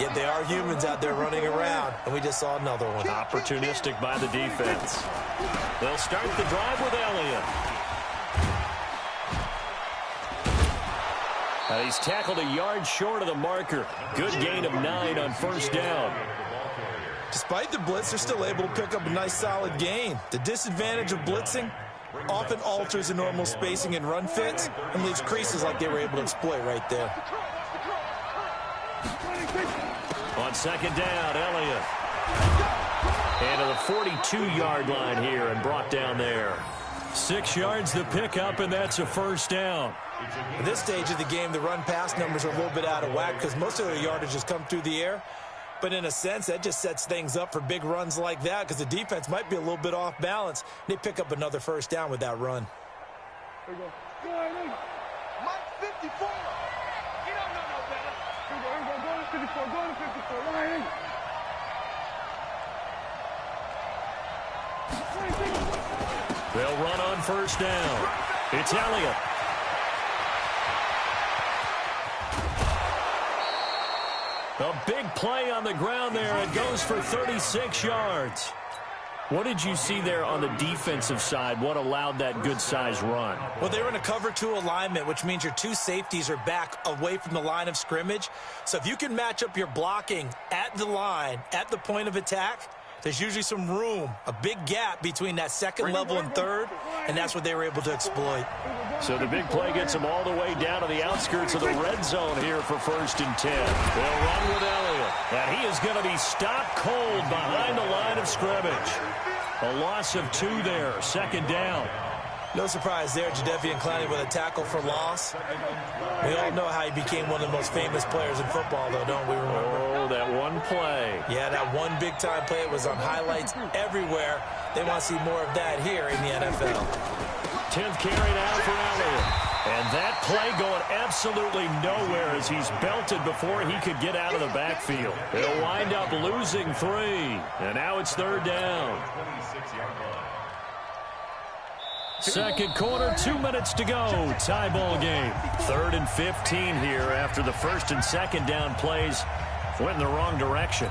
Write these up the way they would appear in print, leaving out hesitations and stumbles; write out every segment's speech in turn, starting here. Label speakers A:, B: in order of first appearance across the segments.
A: Yet they are humans out there running around, and we just saw another one.
B: Opportunistic by the defense. They'll start the drive with Elliott. He's tackled a yard short of the marker. Good gain of 9 on first down.
A: Despite the blitz, they're still able to pick up a nice solid gain. The disadvantage of blitzing often alters the normal spacing and run fits and leaves creases like they were able to exploit right there.
B: On second down, Elliott. And to the 42-yard line here and brought down there. 6 yards to pick up, and that's a first down.
A: At this stage of the game, the run-pass numbers are a little bit out of whack because most of their yardage has come through the air. But in a sense, that just sets things up for big runs like that because the defense might be a little bit off balance. They pick up another first down with that run.
C: Here we go. Mike 54. You don't know no better. Here we go. Go to 54. Go to 54. Ryan.
B: They'll run on first down. It's Elliott. A big play on the ground there. It goes for 36 yards. What did you see there on the defensive side? What allowed that good-sized run?
A: Well, they were in a cover 2 alignment, which means your 2 safeties are back away from the line of scrimmage. So if you can match up your blocking at the line, at the point of attack, there's usually some room, a big gap between that second level and third, and that's what they were able to exploit.
B: So the big play gets them all the way down to the outskirts of the red zone here for 1st and 10. They'll run with Elliott. And he is going to be stopped cold behind the line of scrimmage. A loss of 2 there, 2nd down.
A: No surprise there, Jadeveon Clowney with a tackle for loss. We all know how he became one of the most famous players in football, though, don't we remember?
B: Oh, that one play.
A: Yeah, that one big-time play. It was on highlights everywhere. They want to see more of that here in the NFL.
B: 10th carry now for Elliott. And that play going absolutely nowhere as he's belted before he could get out of the backfield. He'll wind up losing 3. And now it's 3rd down. Second quarter, 2 minutes to go. Tie ball game. 3rd and 15 here after the 1st and 2nd down plays went in the wrong direction.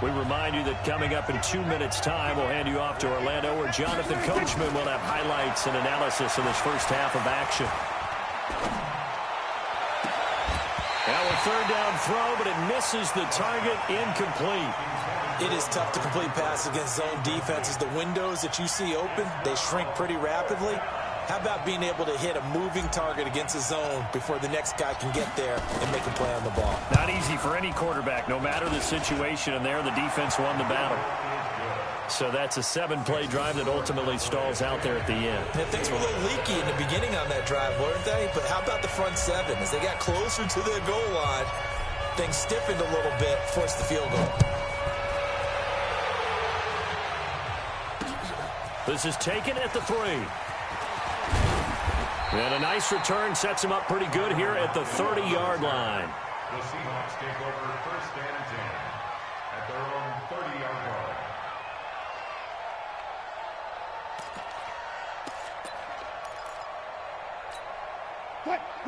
B: We remind you that coming up in 2 minutes' time, we'll hand you off to Orlando, where Jonathan Coachman will have highlights and analysis of this first half of action. Now a 3rd down throw, but it misses the target, incomplete.
A: It is tough to complete passes against zone defenses. The windows that you see open, they shrink pretty rapidly. How about being able to hit a moving target against a zone before the next guy can get there and make a play on the ball?
B: Not easy for any quarterback, no matter the situation, and there the defense won the battle. So that's a 7-play drive that ultimately stalls out there at the end.
A: And things were a little leaky in the beginning on that drive, weren't they? But how about the front 7? As they got closer to the goal line, things stiffened a little bit, forced the field goal.
B: This is taken at the 3. And a nice return sets him up pretty good here at the 30-yard line.
D: The Seahawks take over 1st and 10 at their own 30-yard line.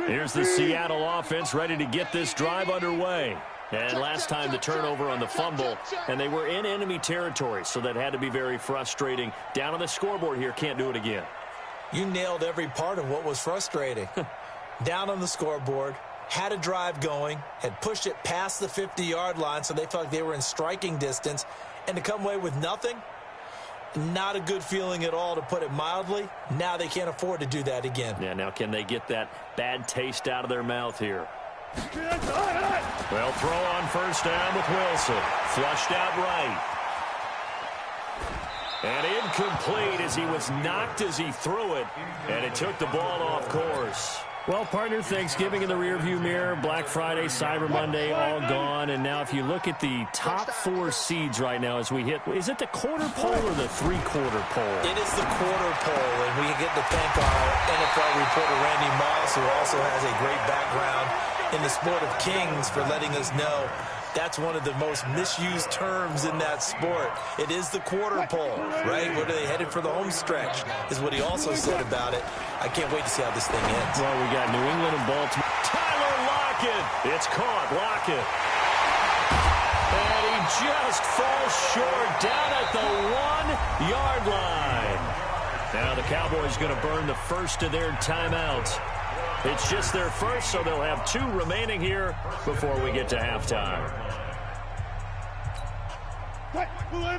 B: Here's the Seattle offense ready to get this drive underway. And last time the turnover on the fumble, and they were in enemy territory, so that had to be very frustrating. Down on the scoreboard here, can't do it again.
A: You nailed every part of what was frustrating. Down on the scoreboard, had a drive going, had pushed it past the 50-yard line, so they felt like they were in striking distance, and to come away with nothing, not a good feeling at all, to put it mildly. Now they can't afford to do that again.
B: Yeah, now can they get that bad taste out of their mouth here? Well, throw on first down with Wilson. Flushed out right. And incomplete as he was knocked as he threw it, and it took the ball off course. Well, partner, Thanksgiving in the rearview mirror, Black Friday, Cyber Monday, all gone. And now if you look at the top 4 seeds right now as we hit, is it the quarter pole or the 3/4 pole?
A: It is the quarter pole, and we get to thank our NFL reporter, Randy Moss, who also has a great background in the sport of kings, for letting us know That's one of the most misused terms in that sport. It is the quarter pole, right? What are they headed for the home stretch is what he also said about it. I can't wait to see how this thing ends.
B: Well, we got New England and Baltimore. Tyler Lockett. It's caught. Lockett. And he just falls short down at the 1-yard line. Now the Cowboys going to burn the first of their timeouts. It's just their first, so they'll have 2 remaining here before we get to halftime.
C: Mike 4. Come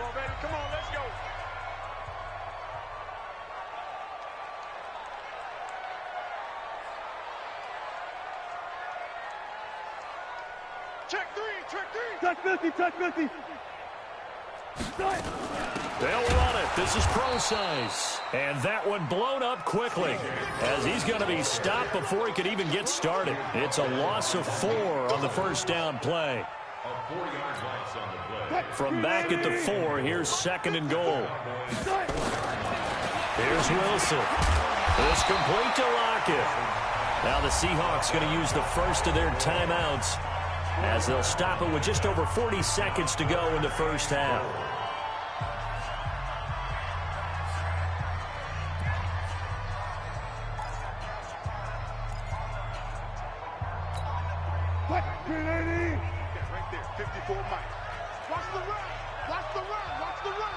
C: on, baby. Come on, let's go. Check 3. Touch 50, touch 50.
B: They'll run it. This is Procise. And that one blown up quickly as he's going to be stopped before he could even get started. It's a loss of 4 on the first down play. From back at the 4, here's 2nd and goal. Here's Wilson. It's complete to Lockett. Now the Seahawks going to use the first of their timeouts as they'll stop it with just over 40 seconds to go in the first half.
C: Right there, 54 Mike. Watch the run. Watch the run. Watch the run.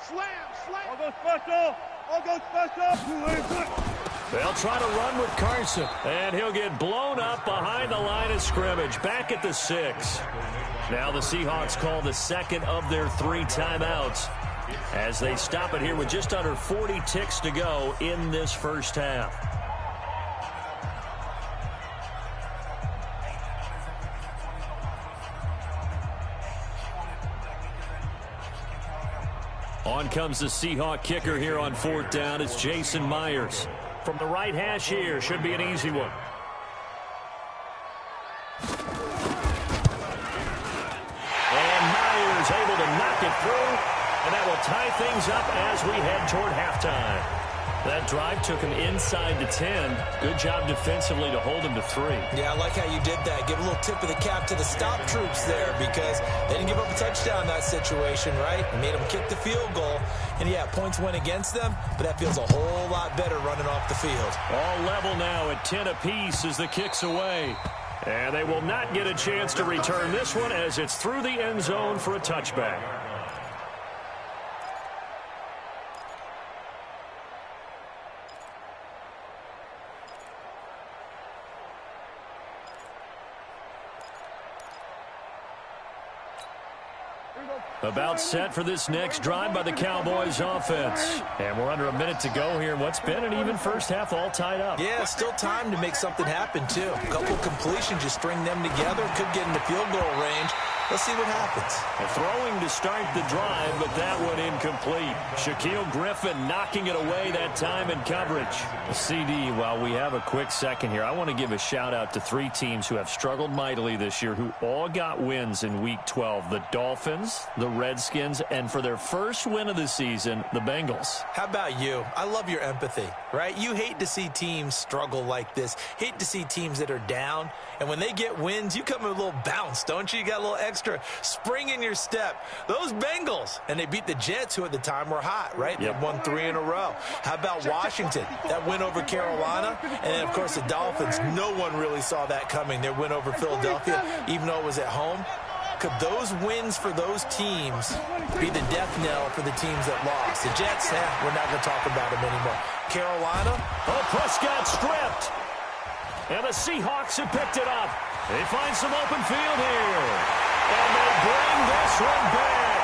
C: Slam. I'll go special.
B: They'll try to run with Carson, and he'll get blown up behind the line of scrimmage, back at the 6. Now the Seahawks call the second of their 3 timeouts as they stop it here with just under 40 ticks to go in this first half. On comes the Seahawk kicker here on 4th down. It's Jason Myers. From the right hash here, should be an easy one. And Myers able to knock it through, and that will tie things up as we head toward halftime. That drive took him inside the 10. Good job defensively to hold him to 3.
A: Yeah, I like how you did that. Give a little tip of the cap to the stop troops there because they didn't give up a touchdown in that situation, right? Made them kick the field goal. And, yeah, points went against them, but that feels a whole lot better running off the field.
B: All level now at 10 apiece as the kick's away. And they will not get a chance to return this one as it's through the end zone for a touchback. About set for this next drive by the Cowboys offense. And we're under a minute to go here in what's been an even first half, all tied up.
A: Yeah, still time to make something happen, too. A couple completions, you string them together, could get into field goal range. Let's see what happens.
B: A throwing to start the drive, but that one incomplete. Shaquille Griffin knocking it away that time in coverage. CD, while we have a quick second here, I want to give a shout-out to 3 teams who have struggled mightily this year, who all got wins in Week 12. The Dolphins, the Redskins, and for their first win of the season, the Bengals.
A: How about you? I love your empathy, right? You hate to see teams struggle like this. Hate to see teams that are down. And when they get wins, you come with a little bounce, don't you? You got a little extra spring in your step. Those Bengals, and they beat the Jets, who at the time were hot, right?
B: Yep.
A: They won 3 in a row. How about Washington? That win over Carolina. And then, of course, the Dolphins. No one really saw that coming. Their win over Philadelphia, even though it was at home. Could those wins for those teams be the death knell for the teams that lost? The Jets, we're not going to talk about them anymore. Carolina.
B: Oh, Prescott stripped. And the Seahawks have picked it up. They find some open field here. And they bring this one back.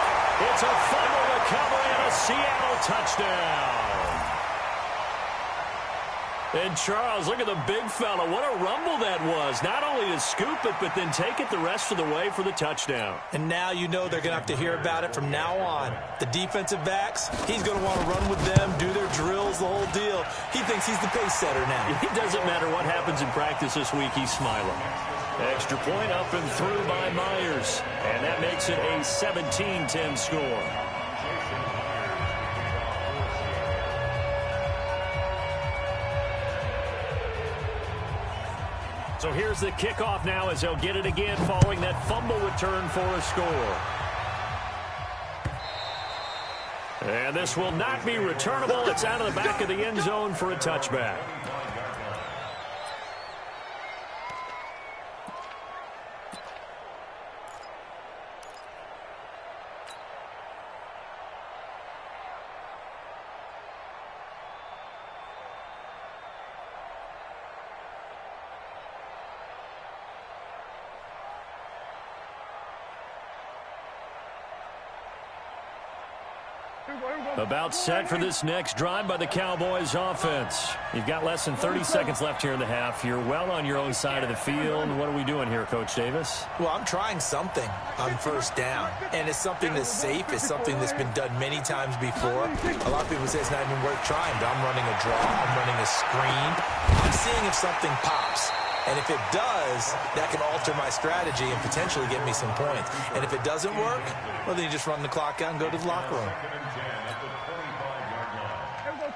B: It's a fumble recovery and a Seattle touchdown. And Charles, look at the big fella. What a rumble that was. Not only to scoop it, but then take it the rest of the way for the touchdown.
A: And now you know they're going to have to hear about it from now on. The defensive backs, he's going to want to run with them, do their drills, the whole deal. He thinks he's the pace setter now.
B: It doesn't matter what happens in practice this week, he's smiling. Extra point up and through by Myers. And that makes it a 17-10 score. So here's the kickoff now as they'll get it again following that fumble return for a score. And this will not be returnable. It's out of the back of the end zone for a touchback. About set for this next drive by the Cowboys offense. You've got less than 30 seconds left here in the half. You're well on your own side of the field. What are we doing here, Coach Davis?
A: Well, I'm trying something on first down. And it's something that's safe. It's something that's been done many times before. A lot of people say it's not even worth trying, but I'm running a draw. I'm running a screen. I'm seeing if something pops. And if it does, that can alter my strategy and potentially get me some points. And if it doesn't work, well, then you just run the clock out and go to the locker room.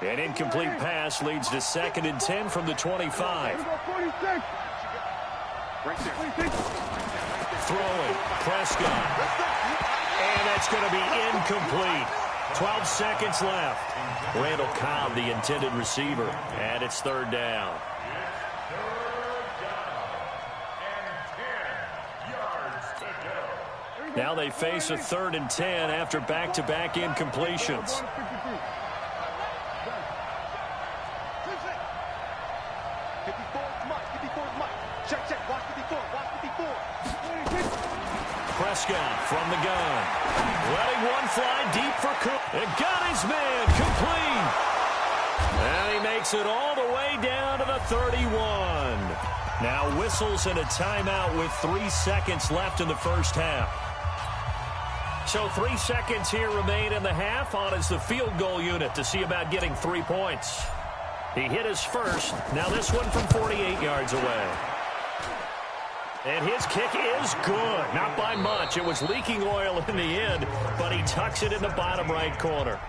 B: An incomplete pass leads to 2nd and 10 from the 25. Throwing, Prescott. And that's going to be incomplete. 12 seconds left. Randall Cobb, the intended receiver. And it's 3rd down. Now they face a 3rd and 10 after back-to-back incompletions. Prescott from the gun. Letting one fly deep for Cook. And got his man complete. And he makes it all the way down to the 31. Now whistles and a timeout with 3 seconds left in the first half. So 3 seconds here remain in the half. On is the field goal unit to see about getting 3 points. He hit his first. Now this one from 48 yards away. And his kick is good. Not by much. It was leaking oil in the end, but he tucks it in the bottom right corner.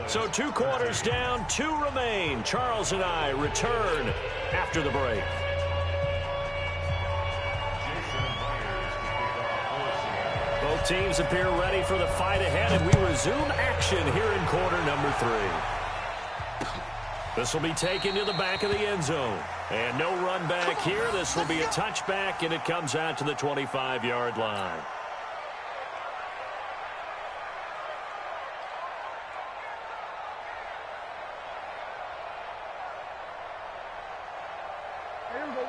B: So 2 quarters down, 2 remain. Charles and I return after the break. Both teams appear ready for the fight ahead, and we resume action here in quarter number 3. This will be taken to the back of the end zone. And no run back here. This will be a touchback, and it comes out to the 25-yard line.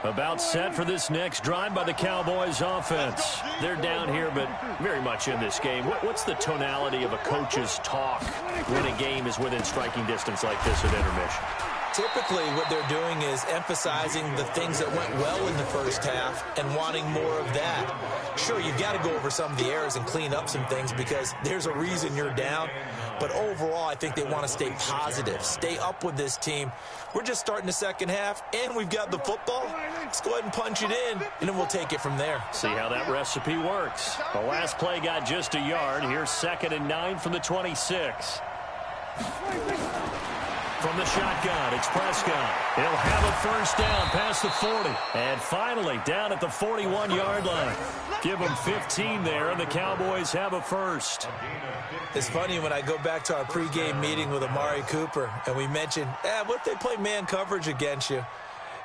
B: About set for this next drive by the Cowboys offense. They're down here, but very much in this game. What's the tonality of a coach's talk when a game is within striking distance like this at intermission?
A: Typically, what they're doing is emphasizing the things that went well in the first half and wanting more of that. Sure, you've got to go over some of the errors and clean up some things because there's a reason you're down. But overall, I think they want to stay positive, stay up with this team. We're just starting the second half, and we've got the football. Let's go ahead and punch it in, and then we'll take it from there.
B: See how that recipe works. The last play got just a yard. Here's 2nd and 9 from the 26. From the shotgun, it's Prescott. He'll have a first down past the 40. And finally, down at the 41-yard line. Give them 15 there, and the Cowboys have a first.
A: It's funny when I go back to our pregame meeting with Amari Cooper, and we mentioned, what if they play man coverage against you?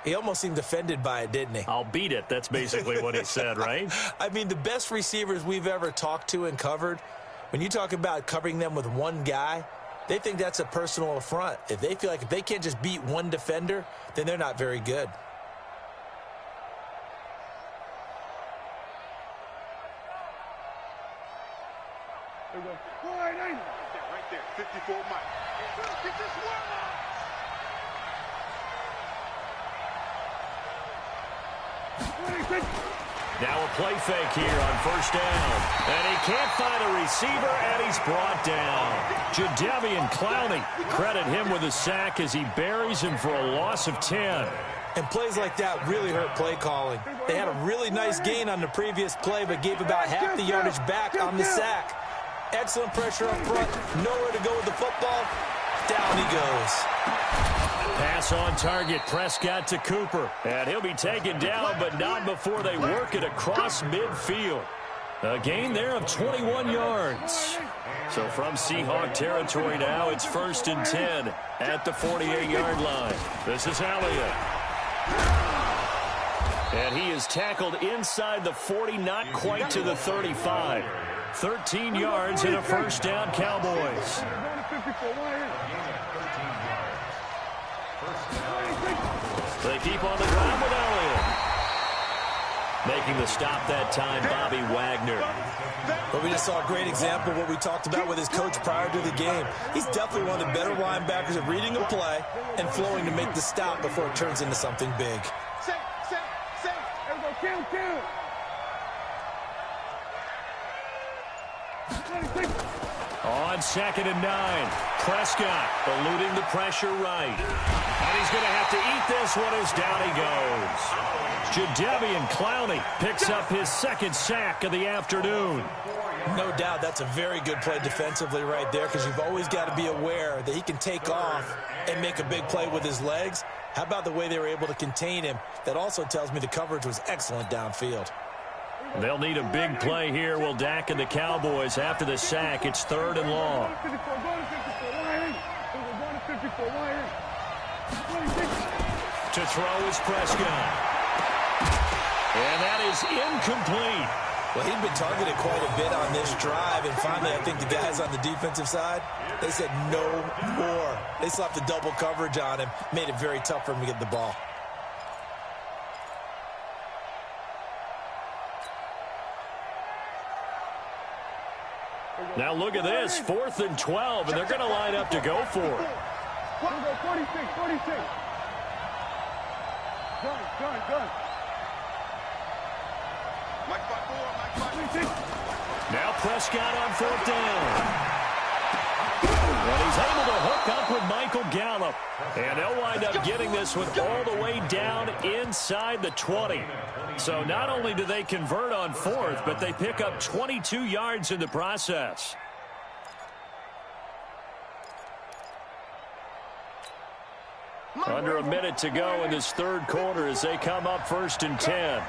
A: He almost seemed offended by it, didn't he?
B: I'll beat it. That's basically what he said, right?
A: I mean, the best receivers we've ever talked to and covered, when you talk about covering them with one guy, they think that's a personal affront. If they feel like if they can't just beat one defender, then they're not very good.
C: There we go. Right there, 54 Mike. Get this one.
B: Now a play fake here on first down. And he can't find a receiver, and he's brought down. Jadeveon Clowney, credit him with a sack as he buries him for a loss of 10.
A: And plays like that really hurt play calling. They had a really nice gain on the previous play, but gave about half the yardage back on the sack. Excellent pressure up front. Nowhere to go with the football. Down he goes.
B: Pass on target. Prescott to Cooper. And he'll be taken down, but not before they work it across midfield. A gain there of 21 yards. So from Seahawk territory now, it's 1st and 10 at the 48-yard line. This is Elliott. And he is tackled inside the 40, not quite to the 35. 13 yards and a first down, Cowboys. They keep on the ground with Elliott. Making the stop that time, Bobby Wagner.
A: But we just saw a great example of what we talked about with his coach prior to the game. He's definitely one of the better linebackers at reading a play and flowing to make the stop before it turns into something big.
B: On 2nd and 9, Prescott eluding the pressure right. And he's going to have to eat this one as down he goes. Jadeveon Clowney picks up his 2nd sack of the afternoon.
A: No doubt that's a very good play defensively right there, because you've always got to be aware that he can take off and make a big play with his legs. How about the way they were able to contain him? That also tells me the coverage was excellent downfield.
B: They'll need a big play here. Will Dak and the Cowboys after the sack. It's 3rd and long. To throw is Prescott. And that is incomplete.
A: Well, he'd been targeted quite a bit on this drive, and finally I think the guys on the defensive side, they said no more. They slapped the double coverage on him, made it very tough for him to get the ball.
B: Now look at this, 4th and 12, and they're going to line up to go for it.
C: 46. Good.
B: Now Prescott on 4th down. And he's able to hook up with Michael Gallup. And they'll wind up getting this one all the way down inside the 20. So not only do they convert on 4th, but they pick up 22 yards in the process. Under a minute to go in this 3rd quarter as they come up 1st and 10.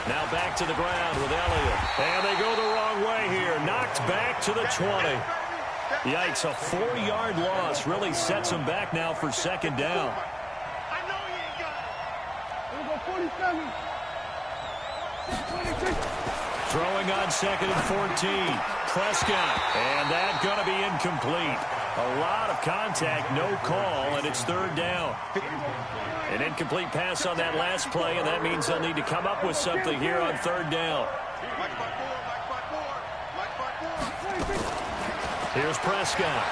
B: Now back to the ground with Elliott. And they go the wrong way here. Knocked back to the 20. Yikes, a 4-yard loss really sets them back now for 2nd down. Throwing on 2nd and 14. Prescott. And that going to be incomplete. A lot of contact, no call, and it's 3rd down. An incomplete pass on that last play, and that means they'll need to come up with something here on 3rd down. Here's Prescott.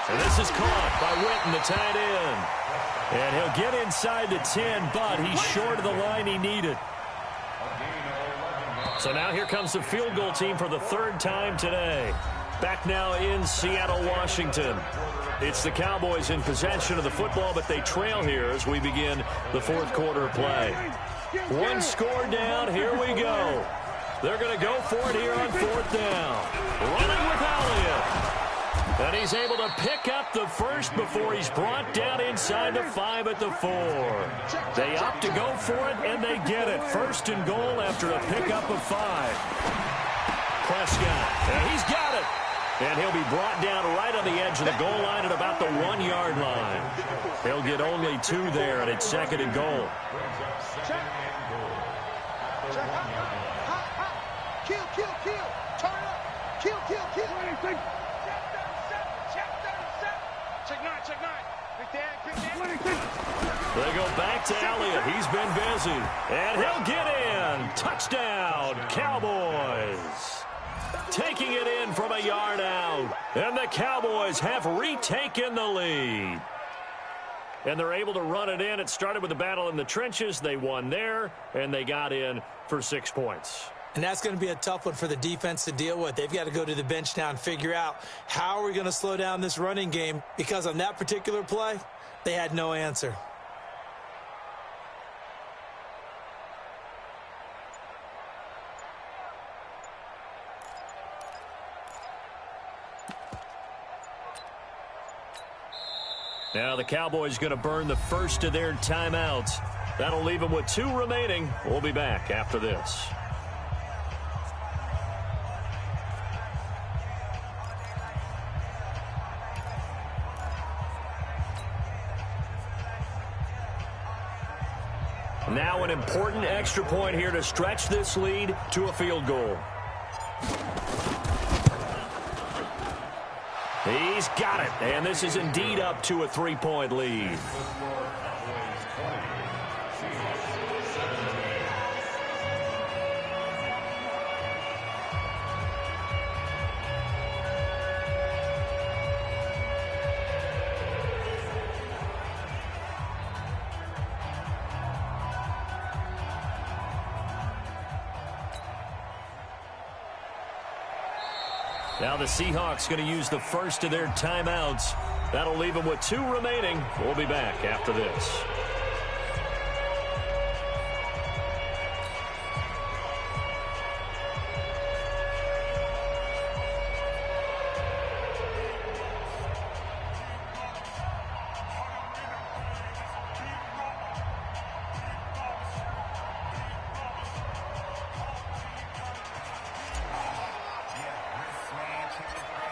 B: And this is caught by Witten, the tight end. And he'll get inside the 10, but he's short of the line he needed. So now here comes the field goal team for the 3rd time today. Back now in Seattle, Washington. It's the Cowboys in possession of the football, but they trail here as we begin the 4th quarter of play. 1 score down. Here we go. They're going to go for it here on 4th down. Running with Elliott. And he's able to pick up the 1st before he's brought down inside the 5 at the 4. They opt to go for it, and they get it. 1st and goal after a pickup of 5. Prescott, and he's got it. And he'll be brought down right on the edge of the goal line at about the 1-yard line. He'll get only 2 there, and it's 2nd and goal.
C: Kill. Turn up. Kill. Check 9. Big Dan.
B: They go back to Elliott. He's been busy. And he'll get in. Touchdown, Cowboys. Taking it in from a yard out. And the Cowboys have retaken the lead. and they're able to run it in. It started with a battle in the trenches. They won there, and they got in for 6 points.
A: And that's going to be a tough one for the defense to deal with. They've got to go to the bench now and figure out how are we going to slow down this running game, because on that particular play, they had no answer.
B: Now the Cowboys going to burn the first of their timeouts. That'll leave them with 2 remaining. We'll be back after this. Now an important extra point here to stretch this lead to a field goal. He's got it, and this is indeed up to a 3-point lead. Now the Seahawks going to use the first of their timeouts. That'll leave them with 2 remaining. We'll be back after this.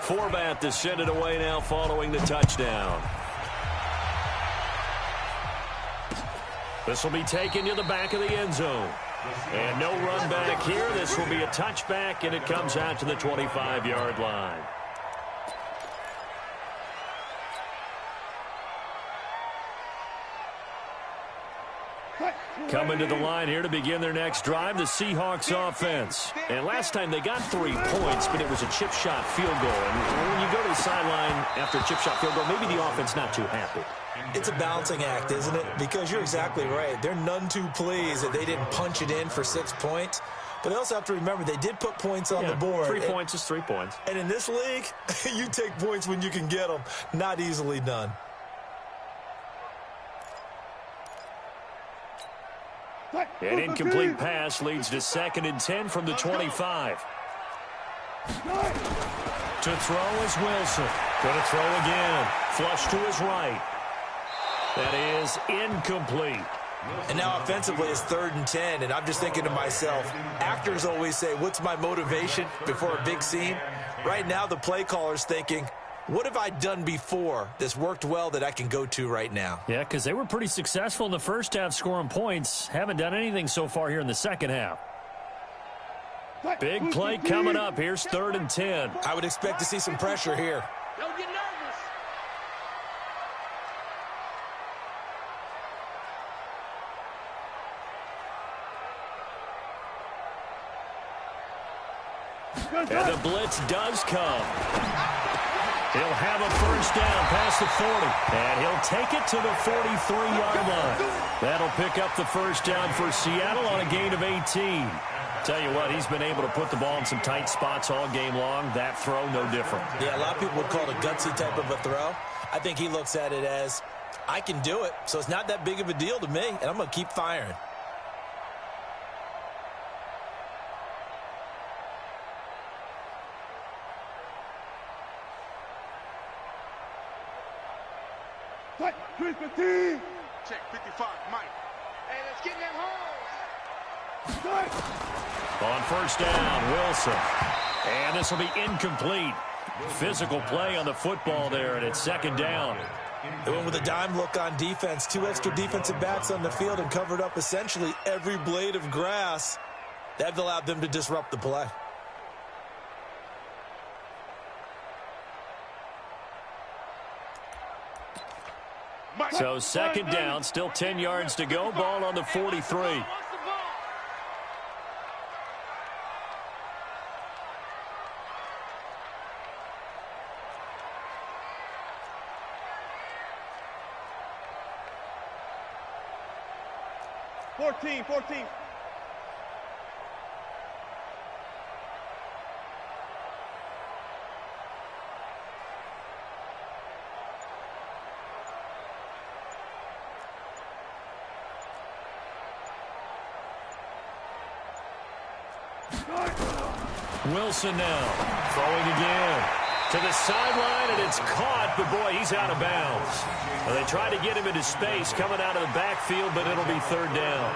B: Forbat to send it away now following the touchdown. This will be taken to the back of the end zone. And no run back here. This will be a touchback, and it comes out to the 25-yard line. Coming to the line here to begin their next drive, the Seahawks offense. And last time they got 3 points, but it was a chip shot field goal. And when you go to the sideline after a chip shot field goal, maybe the offense not too happy.
A: It's a balancing act, isn't it? Because you're exactly right. They're none too pleased that they didn't punch it in for 6 points. But they also have to remember they did put points on the board.
B: 3 points is 3 points.
A: And in this league, you take points when you can get them. Not easily done.
B: An incomplete pass leads to 2nd and 10 from the 25. To throw is Wilson. Going to throw again. Flush to his right. That is incomplete.
A: And now offensively it's 3rd and 10, and I'm just thinking to myself, actors always say, what's my motivation before a big scene? Right now the play caller's thinking, what have I done before that's worked well that I can go to right now?
B: Yeah, because they were pretty successful in the first half scoring points. Haven't done anything so far here in the second half. Big play coming up. Here's 3rd and 10.
A: I would expect to see some pressure here.
C: Don't get nervous.
B: And the blitz does come. He'll have a first down past the 40. And he'll take it to the 43-yard line. That'll pick up the first down for Seattle on a gain of 18. Tell you what, he's been able to put the ball in some tight spots all game long. That throw, no different.
A: Yeah, a lot of people would call it a gutsy type of a throw. I think he looks at it as, I can do it, so it's not that big of a deal to me, and I'm going to keep firing.
C: Check 55, Mike. Hey, let's get in that hole.
B: On first down, Wilson. And this will be incomplete. Physical play on the football there, and it's 2nd down.
A: They went with a dime look on defense. 2 extra defensive backs on the field and covered up essentially every blade of grass. That allowed them to disrupt the play.
B: So 2nd down, still 10 yards to go. Ball on the 43.
C: 14, 14.
B: Wilson now throwing again to the sideline, and it's caught, but boy, he's out of bounds. Well, they tried to get him into space coming out of the backfield, but it'll be third down.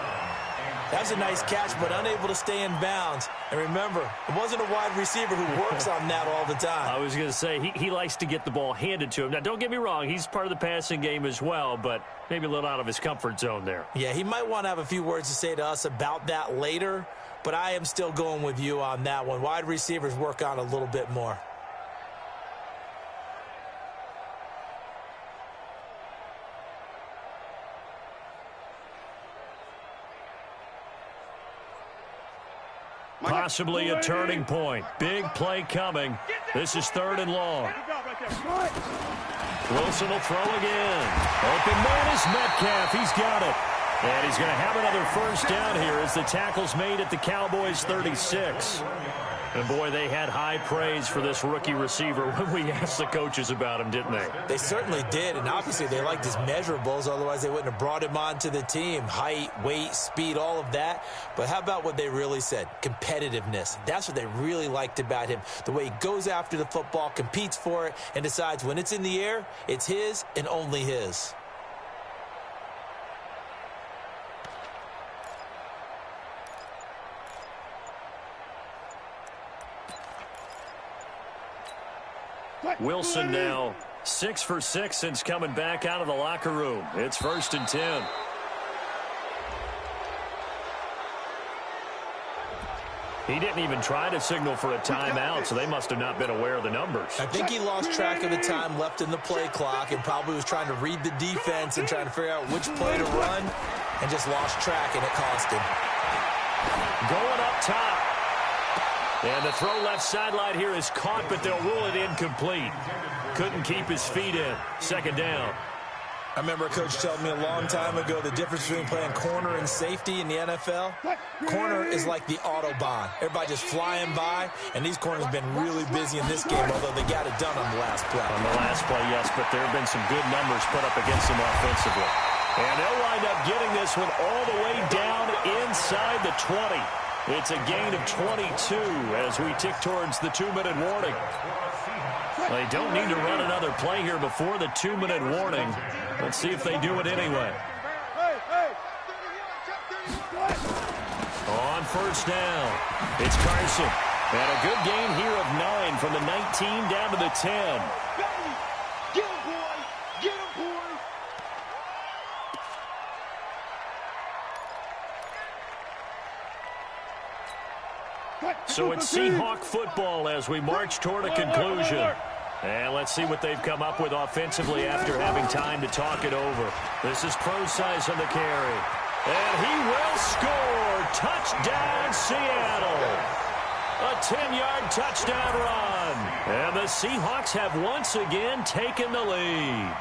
A: That's a nice catch, but unable to stay in bounds. And remember, it wasn't a wide receiver who works on that all the time.
B: I was going to say, he likes to get the ball handed to him. Now, don't get me wrong, he's part of the passing game as well, but maybe a little out of his comfort zone there.
A: Yeah, he might want to have a few words to say to us about that later, but I am still going with you on that one. Wide receivers work on a little bit more.
B: Possibly a turning point. Big play coming. This is third and long. Wilson will throw again. Open man is Metcalf. He's got it. And he's going to have another first down here as the tackle's made at the Cowboys' 36. And, boy, they had high praise for this rookie receiver when we asked the coaches about him, didn't they?
A: They certainly did, and obviously they liked his measurables. Otherwise, they wouldn't have brought him onto the team. Height, weight, speed, all of that. But how about what they really said? Competitiveness. That's what they really liked about him. The way he goes after the football, competes for it, and decides when it's in the air, it's his and only his.
B: Wilson now 6 for 6 since coming back out of the locker room. It's 1st and 10. He didn't even try to signal for a timeout, so they must have not been aware of the numbers.
A: I think he lost track of the time left in the play clock and probably was trying to read the defense and trying to figure out which play to run and just lost track, and it cost him.
B: Going up top. And the throw left sideline here is caught, but they'll rule it incomplete. Couldn't keep his feet in. 2nd down.
A: I remember a coach telling me a long time ago the difference between playing corner and safety in the NFL. Corner is like the Autobahn. Everybody just flying by, and these corners have been really busy in this game, although they got it done on the last play.
B: On the last play, yes, but there have been some good numbers put up against them offensively. And they'll wind up getting this one all the way down inside the 20. It's a gain of 22 as we tick towards the 2-minute warning. They don't need to run another play here before the 2-minute warning. Let's see if they do it anyway. On 1st down, it's Carson. And a good gain here of 9 from the 19 down to the 10.
C: Get him, boy! Get him, boy!
B: So it's Seahawk football as we march toward a conclusion. And let's see what they've come up with offensively after having time to talk it over. This is Procise on the carry. And he will score. Touchdown, Seattle. A 10-yard touchdown run. And the Seahawks have once again taken the lead.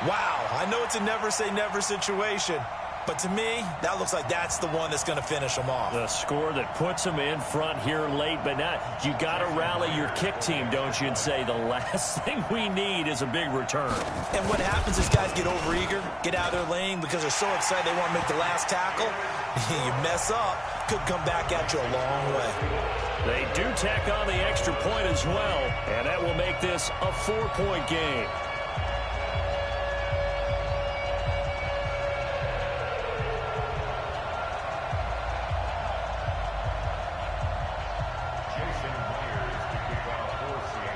A: Wow, I know it's a never-say-never situation, but to me, that looks like that's the one that's going to finish them off.
B: The score that puts them in front here late, but not. You got to rally your kick team, don't you, and say the last thing we need is a big return.
A: And what happens is guys get overeager, get out of their lane because they're so excited they want to make the last tackle. You mess up, could come back at you a long way.
B: They do tack on the extra point as well, and that will make this a 4-point game.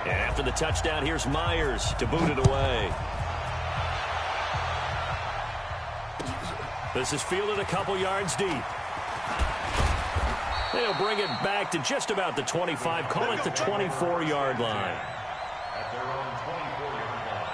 B: And after the touchdown, here's Myers to boot it away. This is fielded a couple yards deep. They'll bring it back to just about the 25. Call it the 24-yard line.
D: At their own 24-yard line.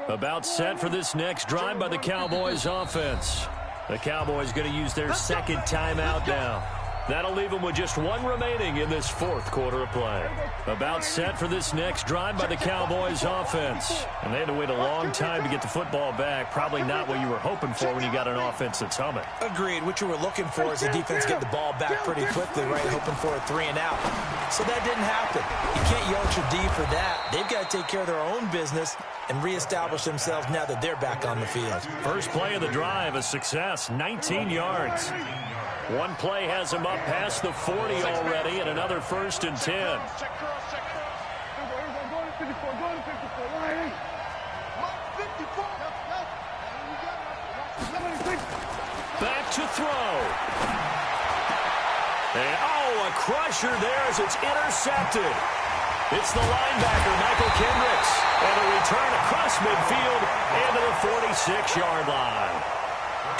B: About set for this next drive by the Cowboys offense. The Cowboys going to use their second timeout now. That'll leave them with just one remaining in this fourth quarter of play. About set for this next drive by the Cowboys offense. And they had to wait a long time to get the football back. Probably not what you were hoping for when you got an offense that's humming.
A: Agreed. What you were looking for is the defense get the ball back pretty quickly, right? Hoping for a 3-and-out. So that didn't happen. You can't yell at your D for that. They've got to take care of their own business and reestablish themselves now that they're back on the field.
B: First play of the drive, a success, 19 yards. One play has him up past the 40 already, and another 1st and 10. Back to throw. And, a crusher there as it's intercepted. It's the linebacker, Michael Kendricks, and a return across midfield into the 46-yard line.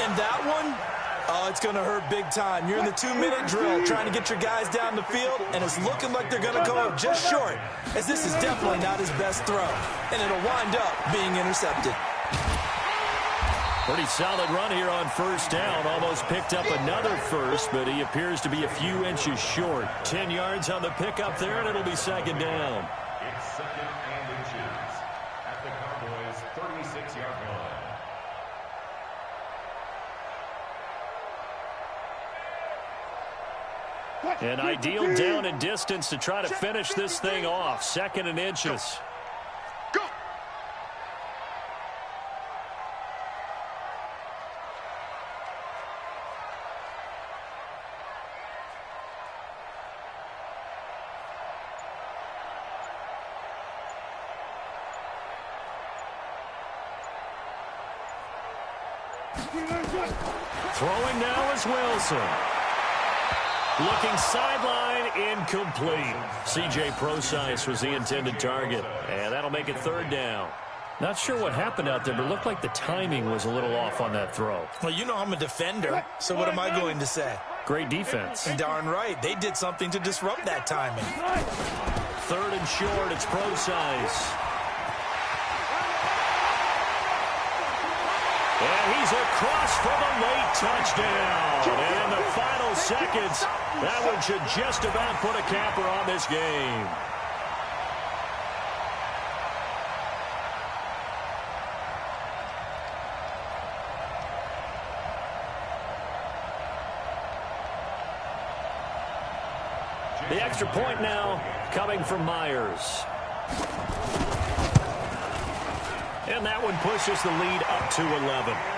A: And that one, it's going to hurt big time. You're in the 2-minute drill trying to get your guys down the field, and it's looking like they're going to go up just short, as this is definitely not his best throw, and it'll wind up being intercepted.
B: Pretty solid run here on first down. Almost picked up another first, but he appears to be a few inches short. 10 yards on the pickup there, and it'll be second down.
D: It's 2nd and inches at the Cowboys' 36-yard line.
B: An ideal down and distance to try to finish this thing off. 2nd and inches.
C: Go.
B: Throwing now is Wilson. Looking sideline, incomplete. C.J. Procise was the intended target, and that'll make it 3rd down. Not sure what happened out there, but it looked like the timing was a little off on that throw.
A: Well, you know I'm a defender, so what am I going to say?
B: Great defense.
A: Darn right. They did something to disrupt that timing.
B: 3rd and short, it's Procise. And he's across for the late touchdown. And in the final seconds, that one should just about put a capper on this game. The extra point now coming from Myers. And that one pushes the lead up to 11.